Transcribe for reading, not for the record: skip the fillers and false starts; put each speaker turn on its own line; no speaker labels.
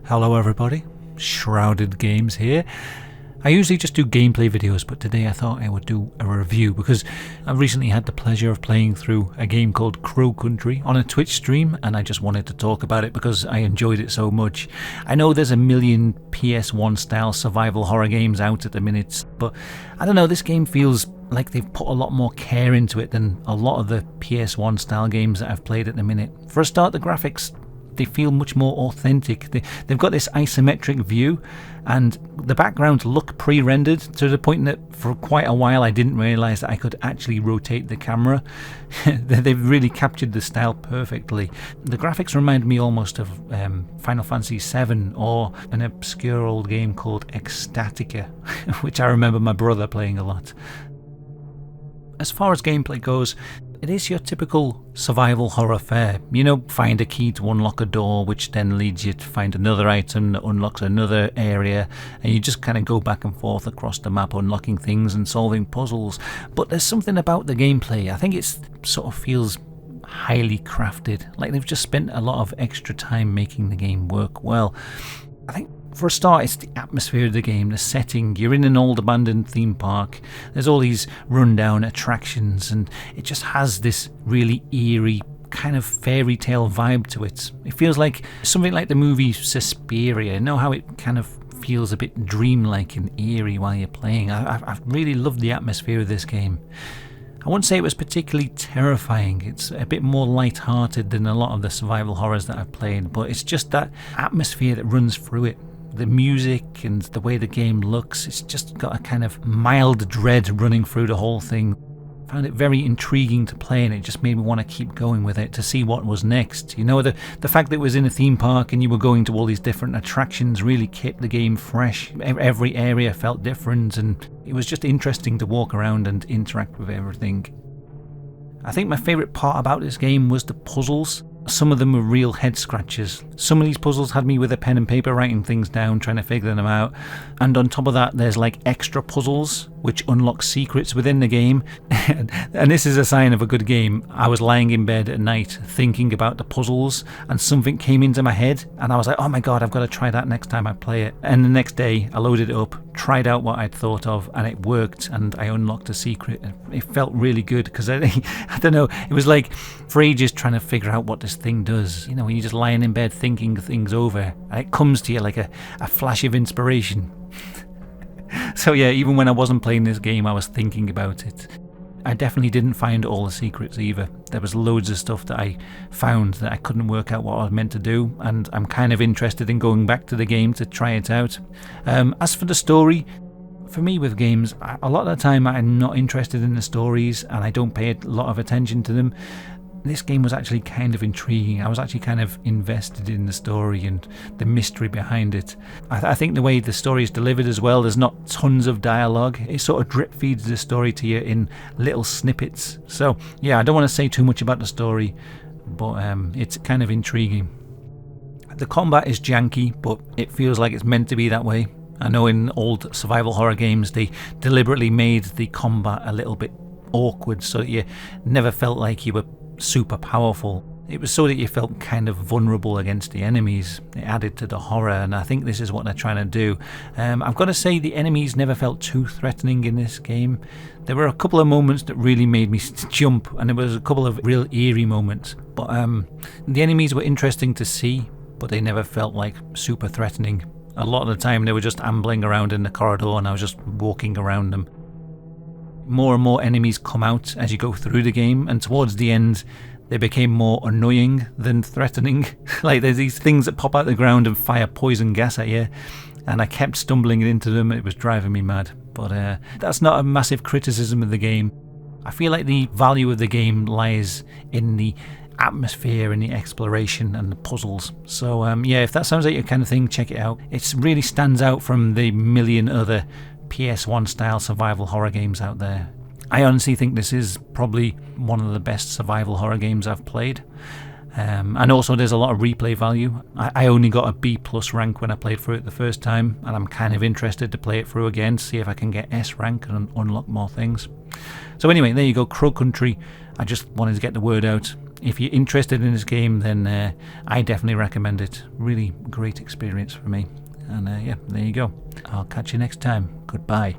Hello everybody, Shrouded Games here. I usually just do gameplay videos, but today I thought I would do a review because I recently had the pleasure of playing through a game called Crow Country on a Twitch stream, and I just wanted to talk about it because I enjoyed it so much. I know there's a million PS1 style survival horror games out at the minute, but I don't know, this game feels like they've put a lot more care into it than a lot of the PS1 style games that I've played at the minute. For a start, the graphics, they feel much more authentic. They've got this isometric view and the backgrounds look pre-rendered to the point that for quite a while I didn't realise that I could actually rotate the camera. They've really captured the style perfectly. The graphics remind me almost of Final Fantasy VII or an obscure old game called Ecstatica, which I remember my brother playing a lot. As far as gameplay goes, it is your typical survival horror fare. You know, find a key to unlock a door, which then leads you to find another item that unlocks another area, and you just kind of go back and forth across the map unlocking things and solving puzzles. But there's something about the gameplay, I think it sort of feels highly crafted, like they've just spent a lot of extra time making the game work well. I think for a start, it's the atmosphere of the game, the setting. You're in an old abandoned theme park. There's all these rundown attractions, and it just has this really eerie kind of fairy tale vibe to it. It feels like something like the movie Suspiria. You know how it kind of feels a bit dreamlike and eerie while you're playing? I really love the atmosphere of this game. I wouldn't say it was particularly terrifying. It's a bit more light-hearted than a lot of the survival horrors that I've played, but it's just that atmosphere that runs through it. The music and the way the game looks, it's just got a kind of mild dread running through the whole thing. I found it very intriguing to play, and it just made me want to keep going with it to see what was next. You know, the fact that it was in a theme park and you were going to all these different attractions really kept the game fresh. Every area felt different, and it was just interesting to walk around and interact with everything. I think my favourite part about this game was the puzzles. Some of them were real head scratchers. Some of these puzzles had me with a pen and paper writing things down, trying to figure them out. And on top of that, there's like extra puzzles which unlock secrets within the game. And this is a sign of a good game. I was lying in bed at night thinking about the puzzles, and something came into my head, and I was like, oh my god, I've got to try that next time I play it. And the next day I loaded it up, tried out what I'd thought of, and it worked, and I unlocked a secret. It felt really good because I don't know, it was like for ages trying to figure out what this thing does. You know, when you're just lying in bed thinking things over, and it comes to you like a flash of inspiration. So yeah, even when I wasn't playing this game, I was thinking about it. I definitely didn't find all the secrets either. There was loads of stuff that I found that I couldn't work out what I was meant to do, and I'm kind of interested in going back to the game to try it out. As for the story, for me with games, a lot of the time I'm not interested in the stories and I don't pay a lot of attention to them. This game was actually kind of intriguing. I was actually kind of invested in the story and the mystery behind it. I think the way the story is delivered as well, there's not tons of dialogue. It sort of drip feeds the story to you in little snippets. So yeah, I don't want to say too much about the story, but it's kind of intriguing. The combat is janky, but it feels like it's meant to be that way. I know in old survival horror games they deliberately made the combat a little bit awkward so that you never felt like you were super powerful. It was so that you felt kind of vulnerable against the enemies. It added to the horror, and I think this is what they're trying to do. I've got to say the enemies never felt too threatening in this game. There were a couple of moments that really made me jump, and there was a couple of real eerie moments, but the enemies were interesting to see, but they never felt like super threatening. A lot of the time they were just ambling around in the corridor and I was just walking around them. More and more enemies come out as you go through the game, and towards the end they became more annoying than threatening. Like there's these things that pop out of the ground and fire poison gas at you, and I kept stumbling into them. It was driving me mad, but that's not a massive criticism of the game. I feel like the value of the game lies in the atmosphere and the exploration and the puzzles. So yeah, if that sounds like your kind of thing, check it out. It really stands out from the million other PS1 style survival horror games out there. I honestly think this is probably one of the best survival horror games I've played. And also there's a lot of replay value. I only got a B+ rank when I played through it the first time, and I'm kind of interested to play it through again to see if I can get S rank and unlock more things. So anyway, there you go, Crow Country. I just wanted to get the word out. if you're interested in this game, then I definitely recommend it. Really great experience for me. And yeah, there you go. I'll catch you next time. Goodbye.